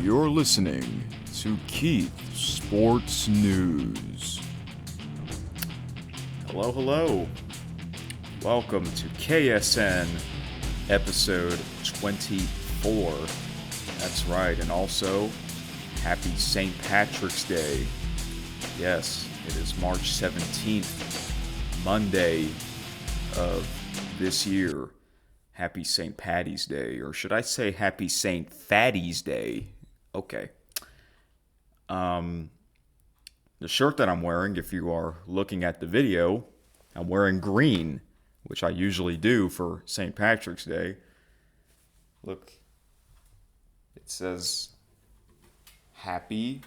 You're listening to Keith Sports News. Hello, hello. Welcome to KSN episode 24. That's right, and also happy St. Patrick's Day. Yes, it is March 17th, Monday of this year. Happy St. Patty's Day, or should I say Happy St. Fatty's Day? Okay. The shirt that I'm wearing, if you are looking at the video, I'm wearing green, which I usually do for St. Patrick's Day. Look, it says Happy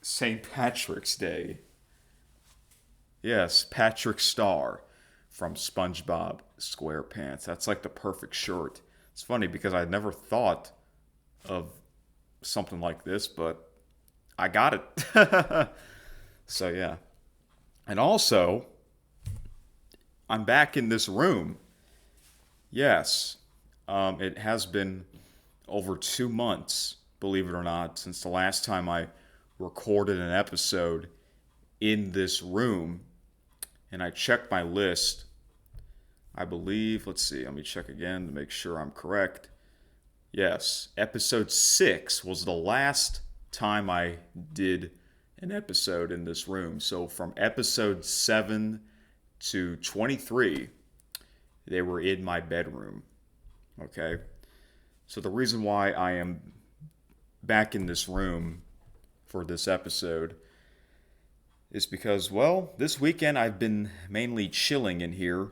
St. Patrick's Day. Yes, Patrick Star from SpongeBob SquarePants. That's like the perfect shirt. It's funny because I never thought of something like this, but I got it. So yeah. And also, I'm back in this room. Yes, it has been over 2 months, believe it or not, since the last time I recorded an episode in this room. And I checked my list. I believe, let's see, let me check again to make sure I'm correct. Yes, episode 6 was the last time I did an episode in this room. So from episode 7 to 23, they were in my bedroom. Okay? So the reason why I am back in this room for this episode is because, well, this weekend I've been mainly chilling in here.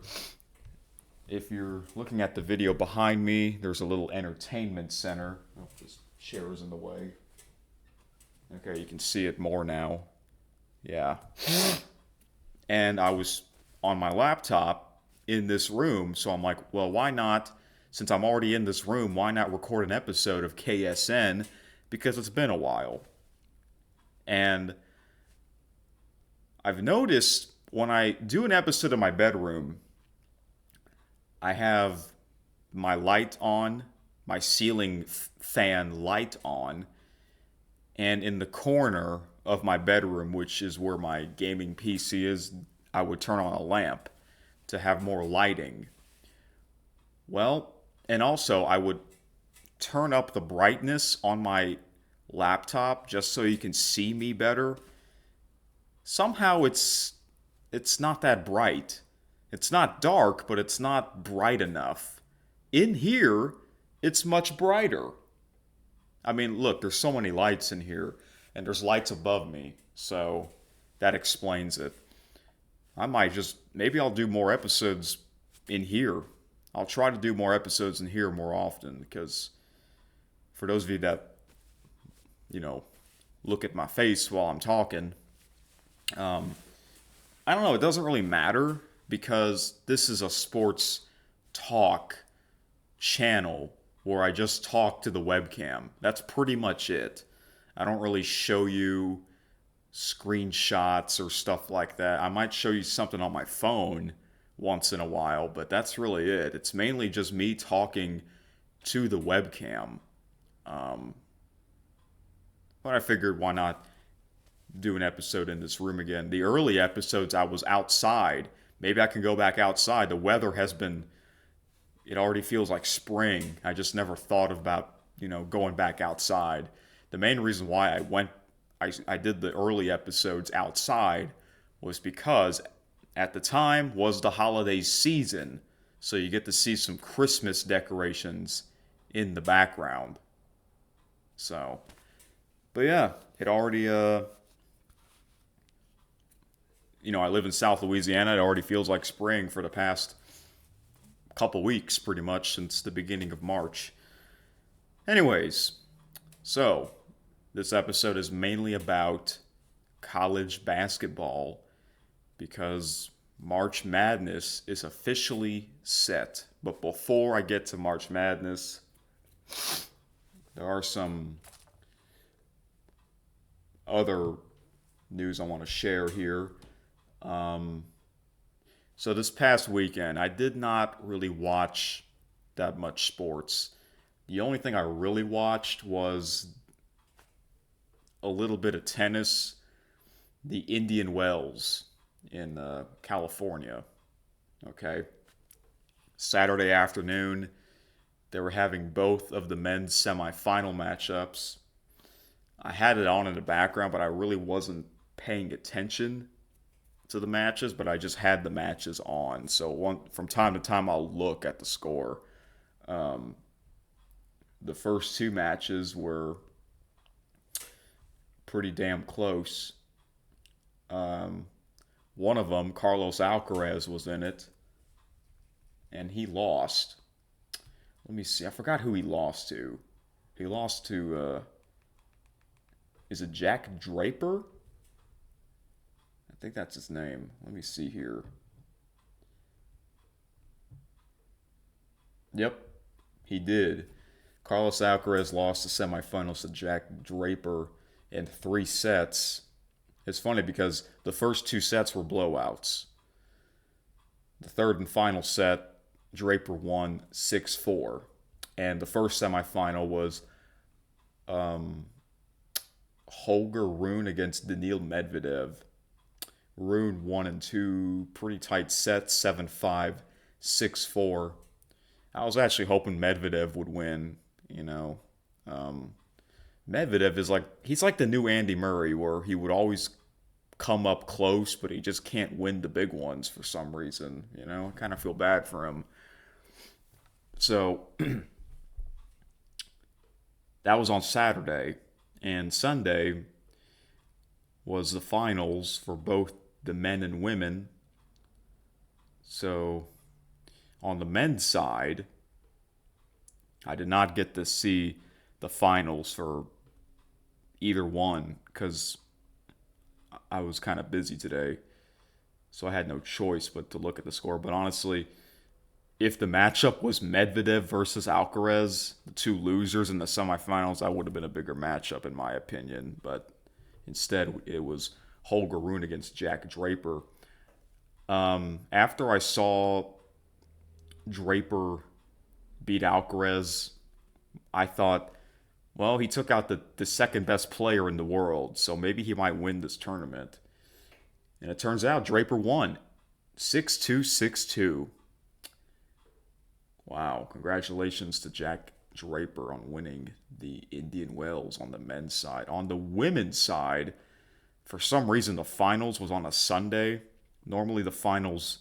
If you're looking at the video behind me, there's a little entertainment center. Oh, this chair is in the way. Okay, you can see it more now. Yeah. And I was on my laptop in this room, so I'm like, well, why not, since I'm already in this room, why not record an episode of KSN? Because it's been a while. And I've noticed when I do an episode in my bedroom, I have my light on, my ceiling fan light on, and in the corner of my bedroom, which is where my gaming PC is, I would turn on a lamp to have more lighting. Well, and also I would turn up the brightness on my laptop just so you can see me better. Somehow it's not that bright. It's not dark, but it's not bright enough. In here, it's much brighter. I mean, look, there's so many lights in here, and there's lights above me, so that explains it. Maybe I'll do more episodes in here. I'll try to do more episodes in here more often, because for those of you that, look at my face while I'm talking, I don't know, it doesn't really matter because this is a sports talk channel where I just talk to the webcam. That's pretty much it. I don't really show you screenshots or stuff like that. I might show you something on my phone once in a while, but that's really it. It's mainly just me talking to the webcam. But I figured, why not do an episode in this room again? The early episodes I was outside. Maybe I can go back outside. The weather has been, it already feels like spring. I just never thought about, going back outside. The main reason why I did the early episodes outside was because at the time was the holiday season. So you get to see some Christmas decorations in the background. So, but yeah, it already, I live in South Louisiana. It already feels like spring for the past couple weeks, pretty much, since the beginning of March. Anyways, so this episode is mainly about college basketball because March Madness is officially set. But before I get to March Madness, there are some other news I want to share here. So this past weekend, I did not really watch that much sports. The only thing I really watched was a little bit of tennis, the Indian Wells in California. Okay. Saturday afternoon, they were having both of the men's semifinal matchups. I had it on in the background, but I really wasn't paying attention to the matches, but I just had the matches on. So from time to time, I'll look at the score. Um, the first two matches were pretty damn close. Um, One of them, Carlos Alcaraz, was in it, and he lost. Let me see. I forgot who he lost to. He lost to, is it Jack Draper? I think that's his name. Let me see here. Yep, he did. Carlos Alcaraz lost the semifinals to Jack Draper in 3 sets. It's funny because the first 2 sets were blowouts. The third and final set, Draper won 6-4. And the first semifinal was um, Holger Rune against Daniil Medvedev. Rune won in two pretty tight sets, 7-5, 6-4. I was actually hoping Medvedev would win, you know. Um, Medvedev he's like the new Andy Murray, where he would always come up close, but he just can't win the big ones for some reason. I kind of feel bad for him. So that was on Saturday, and Sunday was the finals for both the men and women. So on the men's side, I did not get to see the finals for either one because I was kind of busy today. So I had no choice but to look at the score. But honestly, if the matchup was Medvedev versus Alcaraz, the two losers in the semifinals, that would have been a bigger matchup in my opinion. But instead, it was Holger Rune against Jack Draper. After I saw Draper beat Alcaraz, I thought, well, he took out the second best player in the world, so maybe he might win this tournament. And it turns out Draper won 6-2, 6-2. Wow, congratulations to Jack Draper on winning the Indian Wells on the men's side. On the women's side, for some reason, the finals was on a Sunday. Normally, the finals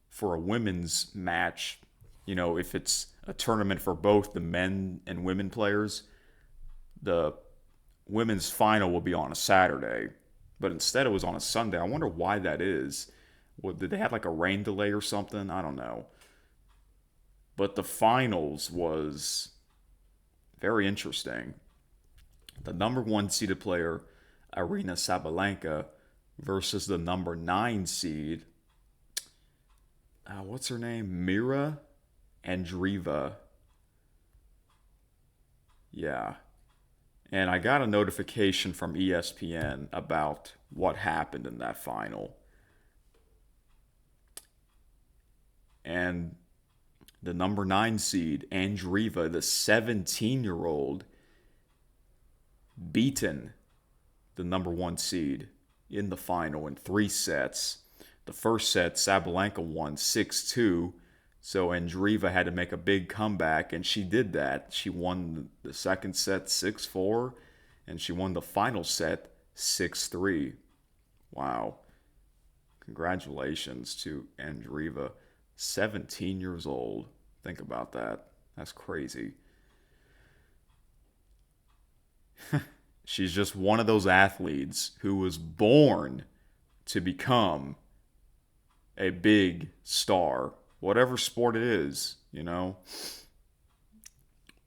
for a women's match, if it's a tournament for both the men and women players, the women's final will be on a Saturday. But instead, it was on a Sunday. I wonder why that is. Did they have like a rain delay or something? I don't know. But the finals was very interesting. The number one seeded player, Arina Sabalenka, versus the number 9 seed, what's her name? Mira Andreeva. Yeah. And I got a notification from ESPN about what happened in that final. And the number 9 seed, Andreeva, the 17-year-old, beaten the number 1 seed in the final in 3 sets. The first set, Sabalenka won 6-2, so Andreeva had to make a big comeback, and she did that. She won the second set 6-4, and she won the final set 6-3. Wow. Congratulations to Andreeva. 17 years old. Think about that. That's crazy. She's just one of those athletes who was born to become a big star. Whatever sport it is,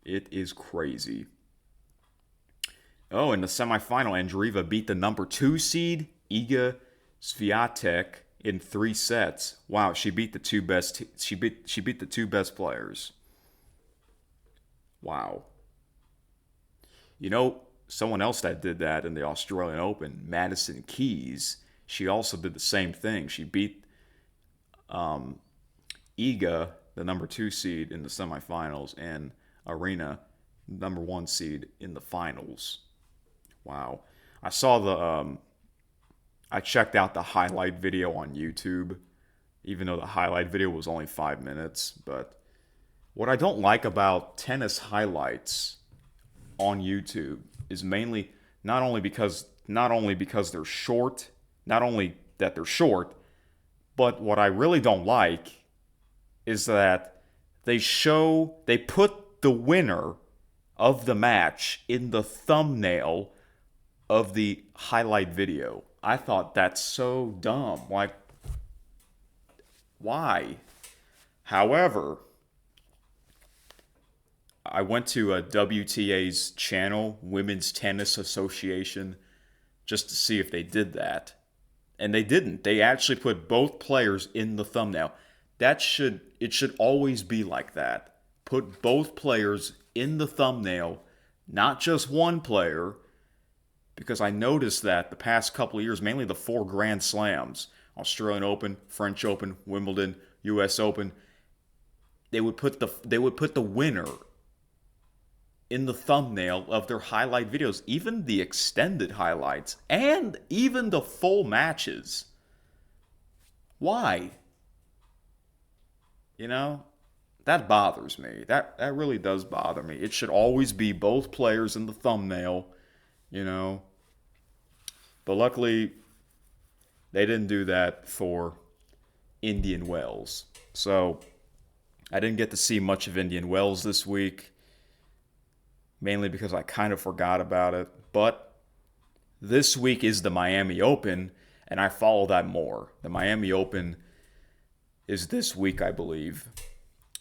It is crazy. Oh, in the semifinal, Andreeva beat the number 2 seed, Iga Swiatek, in 3 sets. Wow, she beat the two best. She beat the two best players. Wow. Someone else that did that in the Australian Open, Madison Keys, she also did the same thing. She beat Iga, the number 2 seed, in the semifinals, and Arena, number 1 seed, in the finals. Wow. I saw I checked out the highlight video on YouTube, even though the highlight video was only 5 minutes. But what I don't like about tennis highlights on YouTube is mainly not only because they're short, not only that they're short, but what I really don't like is that they put the winner of the match in the thumbnail of the highlight video. I thought that's so dumb. Like, why? However, I went to a WTA's channel, Women's Tennis Association, just to see if they did that. And they didn't. They actually put both players in the thumbnail. It should always be like that. Put both players in the thumbnail, not just one player, because I noticed that the past couple of years, mainly the 4 Grand Slams, Australian Open, French Open, Wimbledon, US Open, they would put the winner in the thumbnail of their highlight videos, even the extended highlights and even the full matches. Why? You know, that bothers me. That really does bother me. It should always be both players in the thumbnail, you know. But luckily, they didn't do that for Indian Wells. So I didn't get to see much of Indian Wells this week, mainly because I kind of forgot about it. But this week is the Miami Open, and I follow that more. The Miami Open is this week, I believe,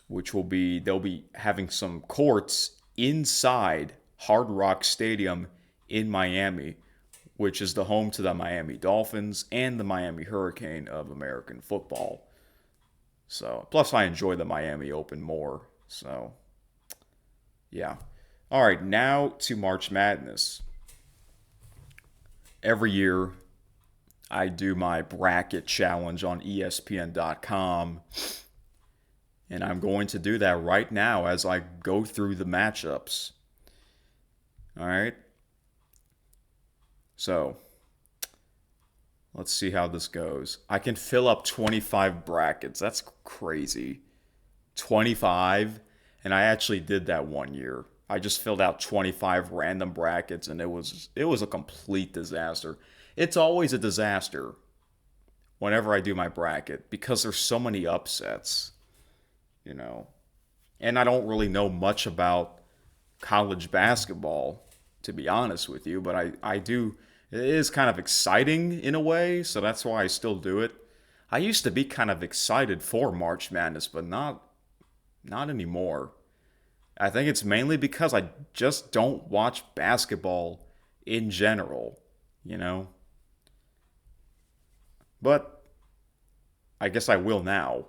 which they'll be having some courts inside Hard Rock Stadium in Miami, which is the home to the Miami Dolphins and the Miami Hurricane of American football. So, plus I enjoy the Miami Open more. So, yeah. All right, now to March Madness. Every year, I do my bracket challenge on ESPN.com, and I'm going to do that right now as I go through the matchups. All right? So, let's see how this goes. I can fill up 25 brackets. That's crazy. 25? And I actually did that one year. I just filled out 25 random brackets, and it was a complete disaster. It's always a disaster whenever I do my bracket because there's so many upsets, you know. And I don't really know much about college basketball, to be honest with you, but I do. It is kind of exciting in a way, so that's why I still do it. I used to be kind of excited for March Madness, but not anymore. I think it's mainly because I just don't watch basketball in general, you know. But I guess I will now.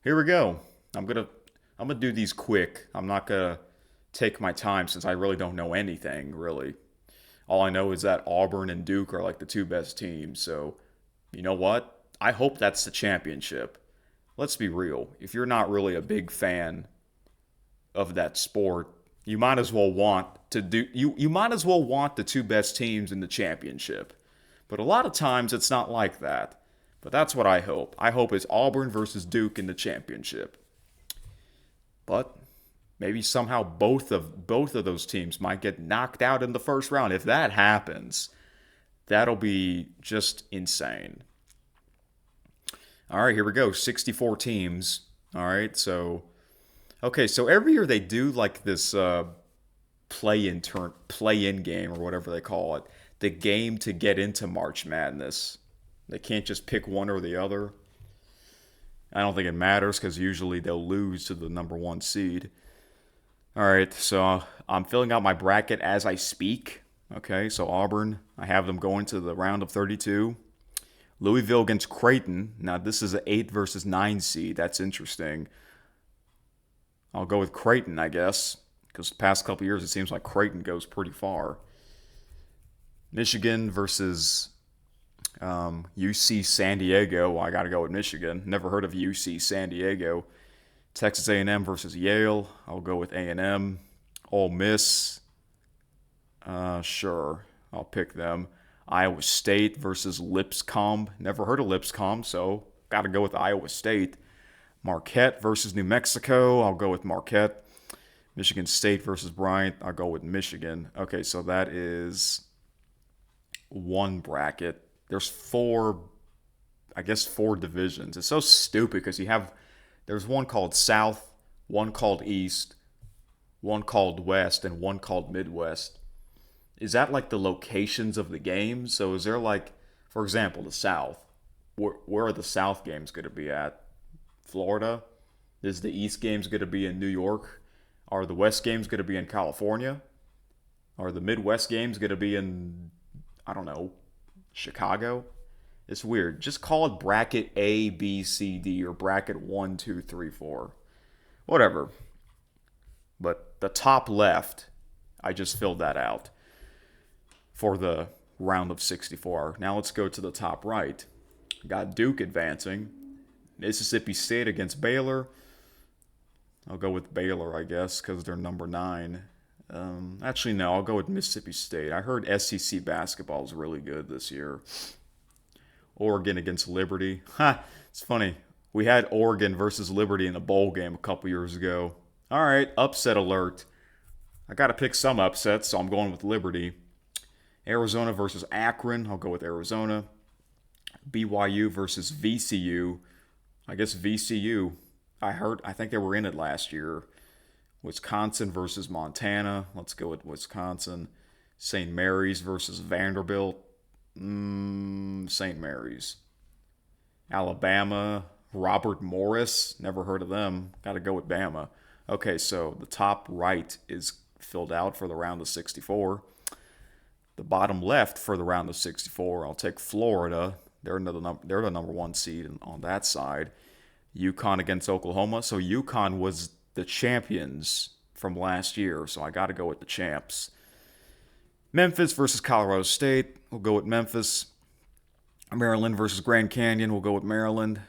Here we go. I'm gonna do these quick. I'm not gonna take my time since I really don't know anything, really. All I know is that Auburn and Duke are like the 2 best teams. So, you know what? I hope that's the championship. Let's be real. If you're not really a big fan of that sport, you might as well want you might as well want the 2 best teams in the championship. But a lot of times it's not like that. But that's what I hope. I hope it's Auburn versus Duke in the championship. But maybe somehow both of those teams might get knocked out in the first round. If that happens, that'll be just insane. All right, here we go. 64 teams. All right, so every year they do like this play-in game or whatever they call it. The game to get into March Madness. They can't just pick one or the other. I don't think it matters because usually they'll lose to the number 1 seed. All right, so I'm filling out my bracket as I speak. Okay, so Auburn, I have them going to the round of 32. Louisville against Creighton. Now, this is an 8 versus 9 seed. That's interesting. I'll go with Creighton, I guess, because the past couple years it seems like Creighton goes pretty far. Michigan versus UC San Diego. Well, I got to go with Michigan. Never heard of UC San Diego. Texas A&M versus Yale. I'll go with A&M. Ole Miss Sure. I'll pick them. Iowa State versus Lipscomb. Never heard of Lipscomb, so got to go with Iowa State. Marquette versus New Mexico. I'll go with Marquette. Michigan State versus Bryant. I'll go with Michigan. Okay, so that is one bracket. There's four, I guess, four divisions. It's so stupid because there's one called South, one called East, one called West, and one called Midwest. Is that like the locations of the games? So is there like, for example, the South? Where are the South games going to be at? Florida? Is the East games going to be in New York? Are the West games going to be in California? Are the Midwest games going to be in, I don't know, Chicago? It's weird. Just call it bracket A, B, C, D, or bracket 1, 2, 3, 4. Whatever. But the top left, I just filled that out for the round of 64. Now let's go to the top right. Got Duke advancing. Mississippi State against Baylor. I'll go with Baylor, I guess, because they're number 9. Actually, no, I'll go with Mississippi State. I heard SEC basketball is really good this year. Oregon against Liberty. Ha! It's funny. We had Oregon versus Liberty in a bowl game a couple years ago. All right, upset alert. I got to pick some upsets, so I'm going with Liberty. Arizona versus Akron. I'll go with Arizona. BYU versus VCU. I guess VCU. I think they were in it last year. Wisconsin versus Montana. Let's go with Wisconsin. St. Mary's versus Vanderbilt. St. Mary's. Alabama. Robert Morris. Never heard of them. Got to go with Bama. Okay, so the top right is filled out for the round of 64. The bottom left for the round of 64, I'll take Florida. They're the number 1 seed on that side. UConn against Oklahoma. So UConn was the champions from last year, so I got to go with the champs. Memphis versus Colorado State. We'll go with Memphis. Maryland versus Grand Canyon. We'll go with Maryland.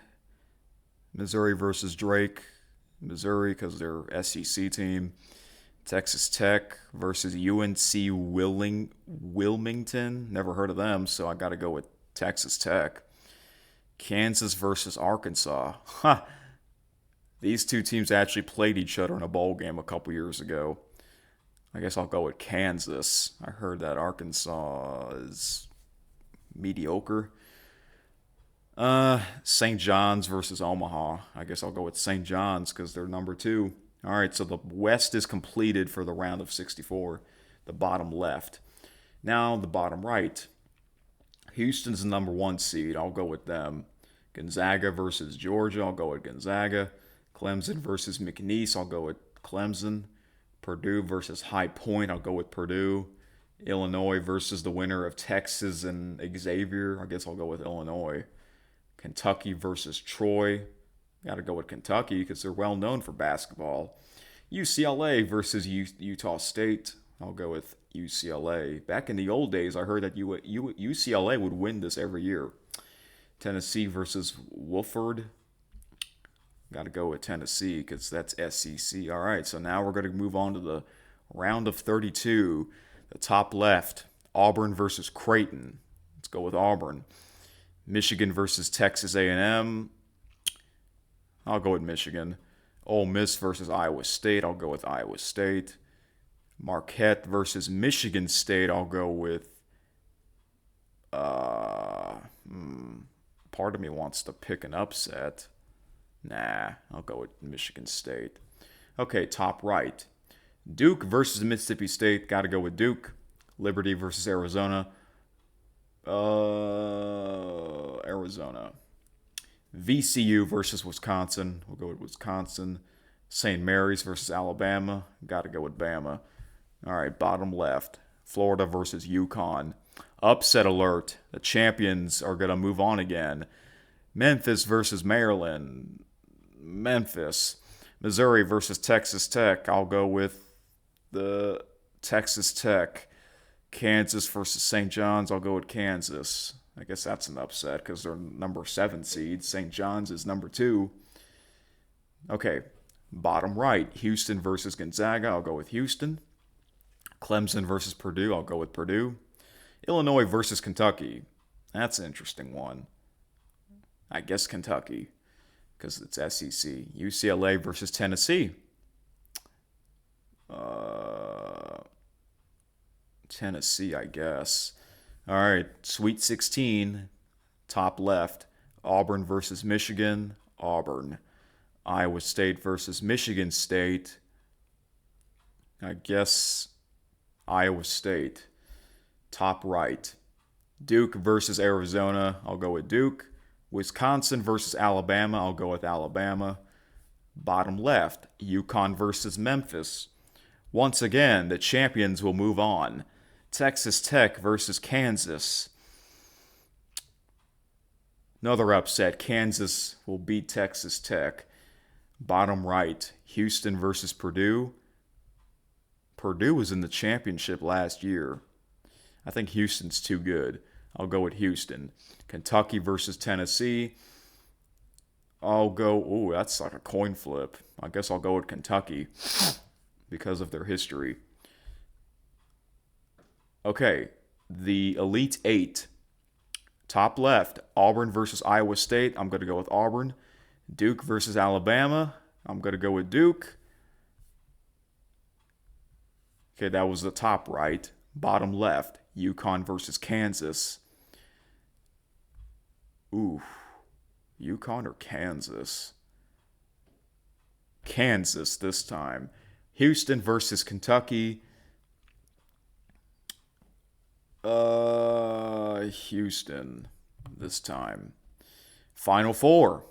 Missouri versus Drake. Missouri because they're SEC team. Texas Tech versus UNC Wilmington. Never heard of them, so I got to go with Texas Tech. Kansas versus Arkansas. Huh. These two teams actually played each other in a bowl game a couple years ago. I guess I'll go with Kansas. I heard that Arkansas is mediocre. St. John's versus Omaha. I guess I'll go with St. John's because they're number 2. All right, so the West is completed for the round of 64, the bottom left. Now the bottom right. Houston's the number 1 seed. I'll go with them. Gonzaga versus Georgia. I'll go with Gonzaga. Clemson versus McNeese. I'll go with Clemson. Purdue versus High Point. I'll go with Purdue. Illinois versus the winner of Texas and Xavier. I guess I'll go with Illinois. Kentucky versus Troy. Got to go with Kentucky because they're well known for basketball. UCLA versus Utah State. I'll go with UCLA. Back in the old days, I heard that UCLA would win this every year. Tennessee versus Wofford. Got to go with Tennessee because that's SEC. All right, so now we're going to move on to the round of 32. The top left, Auburn versus Creighton. Let's go with Auburn. Michigan versus Texas A&M. I'll go with Michigan. Ole Miss versus Iowa State. I'll go with Iowa State. Marquette versus Michigan State. I'll go with. Part of me wants to pick an upset. Nah, I'll go with Michigan State. Okay, top right. Duke versus Mississippi State. Got to go with Duke. Liberty versus Arizona. Arizona. VCU versus Wisconsin. We'll go with Wisconsin. St. Mary's versus Alabama. Got to go with Bama. All right, bottom left. Florida versus UConn. Upset alert. The champions are going to move on again. Memphis versus Maryland. Memphis. Missouri versus Texas Tech. I'll go with the Texas Tech. Kansas versus St. John's. I'll go with Kansas. I guess that's an upset because they're number 7 seed. St. John's is number 2. Okay, bottom right. Houston versus Gonzaga. I'll go with Houston. Clemson versus Purdue, I'll go with Purdue. Illinois versus Kentucky, that's an interesting one. I guess Kentucky, because it's SEC. UCLA versus Tennessee. Tennessee, I guess. All right, Sweet 16, top left. Auburn versus Michigan, Auburn. Iowa State versus Michigan State, I guess Iowa State. Top right. Duke versus Arizona, I'll go with Duke. Wisconsin versus Alabama, I'll go with Alabama. Bottom left, UConn versus Memphis. Once again, the champions will move on. Texas Tech versus Kansas. Another upset. Kansas will beat Texas Tech. Bottom right, Houston versus Purdue. Purdue was in the championship last year. I think Houston's too good. I'll go with Houston. Kentucky versus Tennessee. That's like a coin flip. I guess I'll go with Kentucky because of their history. Okay, the Elite Eight. Top left, Auburn versus Iowa State. I'm going to go with Auburn. Duke versus Alabama. I'm going to go with Duke. Okay, that was the top right. Bottom left, UConn versus Kansas. Ooh, UConn or Kansas? Kansas this time. Houston versus Kentucky. Houston this time. Final Four.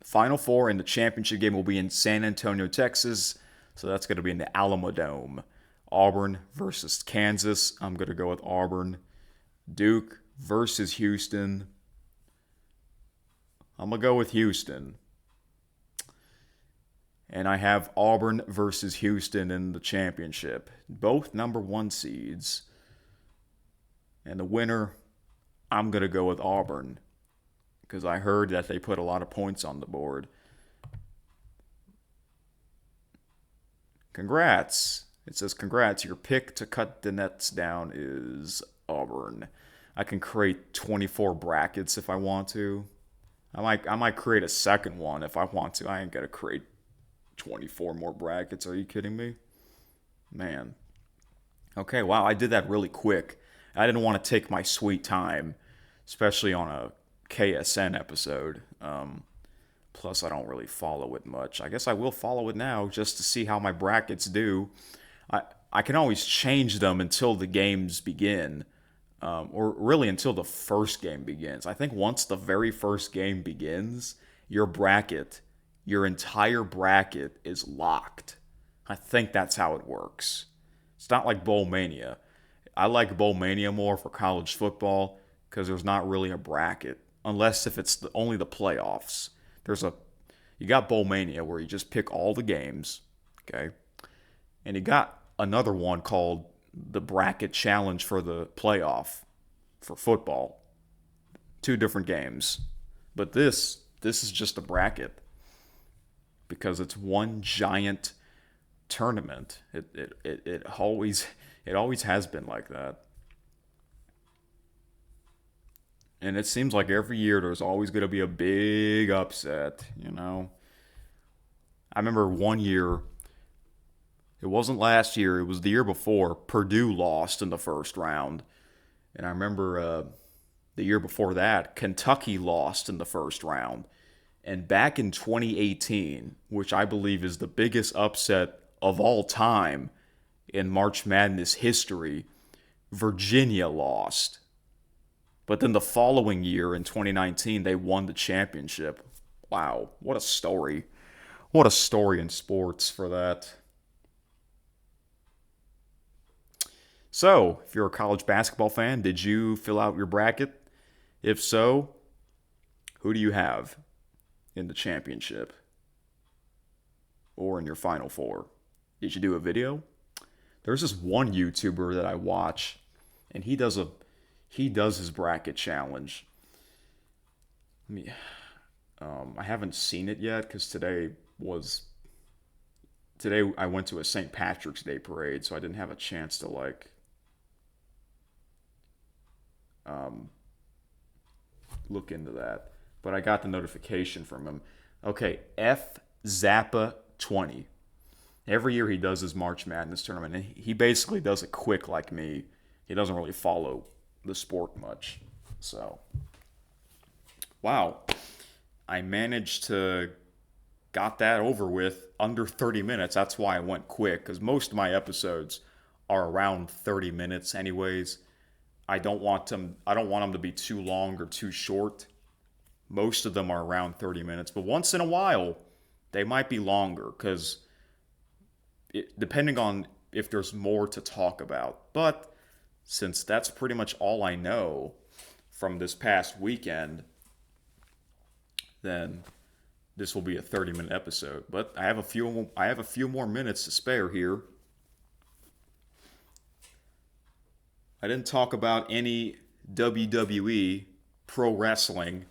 Final Four in the championship game will be in San Antonio, Texas. So that's going to be in the Alamo Dome. Auburn versus Kansas. I'm going to go with Auburn. Duke versus Houston. I'm going to go with Houston. And I have Auburn versus Houston in the championship. Both number 1 seeds. And the winner, I'm going to go with Auburn. Because I heard that they put a lot of points on the board. Congrats. It says, congrats. Your pick to cut the nets down is Auburn. I can create 24 brackets if I want to. I might create a second one if I want to. I ain't going to create 24 more brackets. Are you kidding me? Man. Okay, wow, I did that really quick. I didn't want to take my sweet time, especially on a KSN episode. Plus, I don't really follow it much. I guess I will follow it now just to see how my brackets do. I can always change them until the games begin, or really until the first game begins. I think once the very first game begins, your entire bracket is locked. I think that's how it works. It's not like Bowl Mania. I like Bowl Mania more for college football because there's not really a bracket, unless if it's only the playoffs. You got Bowl Mania where you just pick all the games, okay? And you got another one called the Bracket Challenge for the playoff for football. 2 different games. But this is just a bracket because it's one giant tournament. It always has been like that. And it seems like every year there's always going to be a big upset, you know. I remember one year, it wasn't last year, it was the year before, Purdue lost in the first round. And I remember the year before that, Kentucky lost in the first round. And back in 2018, which I believe is the biggest upset of all time in March Madness history, Virginia lost. But then the following year, in 2019, they won the championship. Wow, what a story. What a story in sports for that. So, if you're a college basketball fan, did you fill out your bracket? If so, who do you have in the championship? Or in your Final Four? Did you do a video? There's this one YouTuber that I watch, and he does his bracket challenge. I haven't seen it yet because today was today I went to a St. Patrick's Day parade, so I didn't have a chance to um, look into that. But I got the notification from him. Okay, F Zappa 20. Every year he does his March Madness tournament, and he basically does it quick like me. He doesn't really follow the sport much. So, wow. I managed to got that over with under 30 minutes. That's why I went quick, because most of my episodes are around 30 minutes anyways. I don't want them to be too long or too short. Most of them are around 30 minutes, but once in a while they might be longer because depending on if there's more to talk about. But since that's pretty much all I know from this past weekend, then this will be a 30-minute episode. But I have a few more minutes to spare here. I didn't talk about any WWE pro wrestling.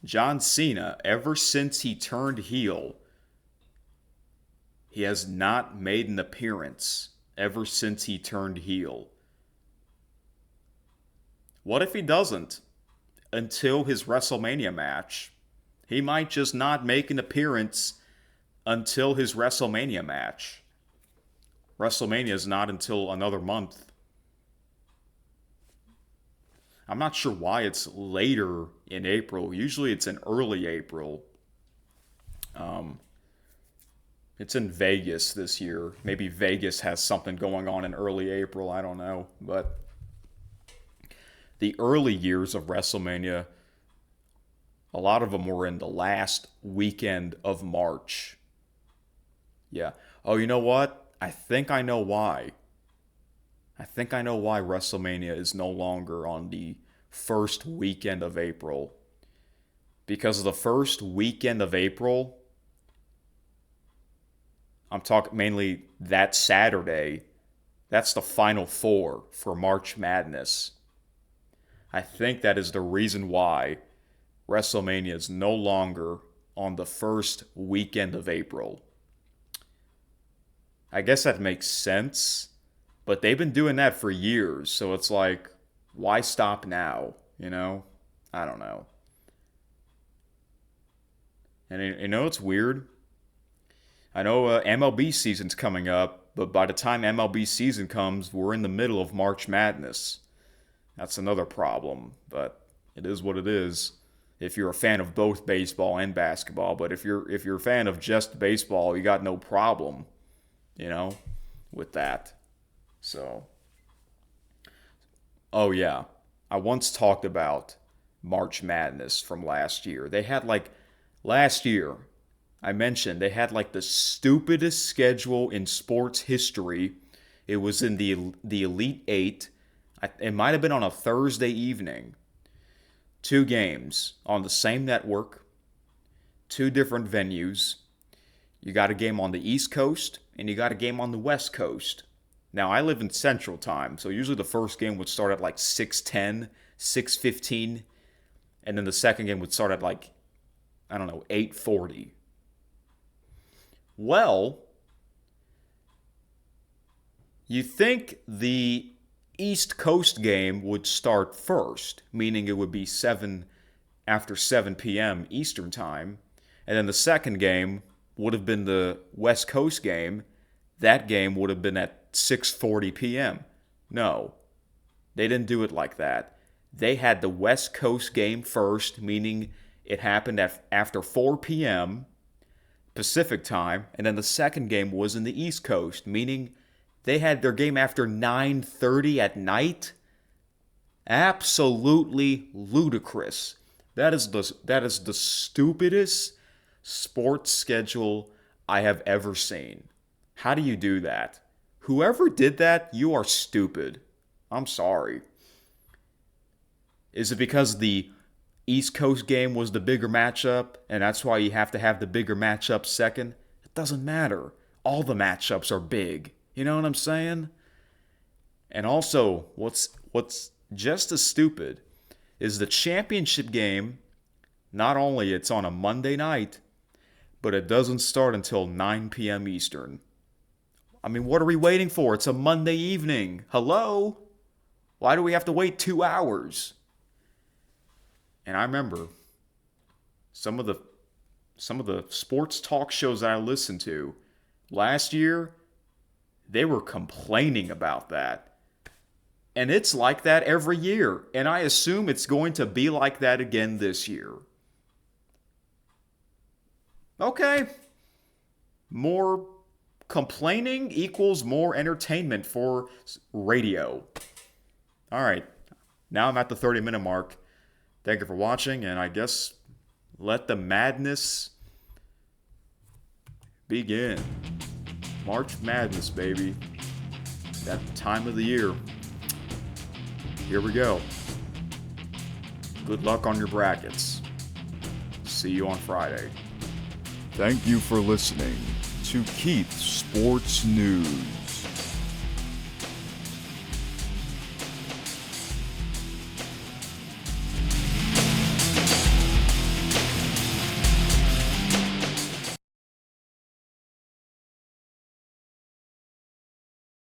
John Cena, ever since he turned heel, he has not made an appearance ever since he turned heel. What if he doesn't until his WrestleMania match? He might just not make an appearance until his WrestleMania match. WrestleMania is not until another month. I'm not sure why it's later in April. Usually it's in early April. It's in Vegas this year. Maybe Vegas has something going on in early April. I don't know. But the early years of WrestleMania, a lot of them were in the last weekend of March. Yeah. Oh, you know what? I think I know why. I think I know why WrestleMania is no longer on the first weekend of April. Because the first weekend of April, I'm talking mainly that Saturday, that's the Final Four for March Madness. I think that is the reason why WrestleMania is no longer on the first weekend of April. I guess that makes sense, but they've been doing that for years, so it's like, why stop now? You know? I don't know. And you know it's weird? I know MLB season's coming up, but by the time MLB season comes, we're in the middle of March Madness. That's another problem, but it is what it is. If you're a fan of both baseball and basketball, but if you're a fan of just baseball, you got no problem, with that. So, oh yeah, I once talked about March Madness from last year. Last year, I mentioned they had the stupidest schedule in sports history. It was in the Elite Eight. It might have been on a Thursday evening. 2 games on the same network, 2 different venues. You got a game on the East Coast, and you got a game on the West Coast. Now, I live in Central Time, so usually the first game would start at 6:10, 6:15, and then the second game would start at 8:40. Well, you think the East Coast game would start first, meaning it would be after 7 p.m. Eastern Time, and then the second game would have been the West Coast game. That game would have been at 6:40 p.m. No, they didn't do it like that. They had the West Coast game first, meaning it happened after 4 p.m. Pacific Time, and then the second game was in the East Coast, meaning they had their game after 9:30 at night. Absolutely ludicrous. That is the stupidest sports schedule I have ever seen. How do you do that? Whoever did that, you are stupid. I'm sorry. Is it because the East Coast game was the bigger matchup, and that's why you have to have the bigger matchup second? It doesn't matter. All the matchups are big. You know what I'm saying? And also, what's just as stupid is the championship game. Not only it's on a Monday night, but it doesn't start until 9 p.m. Eastern. I mean, what are we waiting for? It's a Monday evening. Hello? Why do we have to wait 2 hours? And I remember some of the sports talk shows that I listened to last year, they were complaining about that. And it's like that every year. And I assume it's going to be like that again this year. Okay. More complaining equals more entertainment for radio. All right. Now I'm at the 30-minute mark. Thank you for watching, and I guess let the madness begin. March Madness, baby. That time of the year. Here we go. Good luck on your brackets. See you on Friday. Thank you for listening to Keith's Sports News.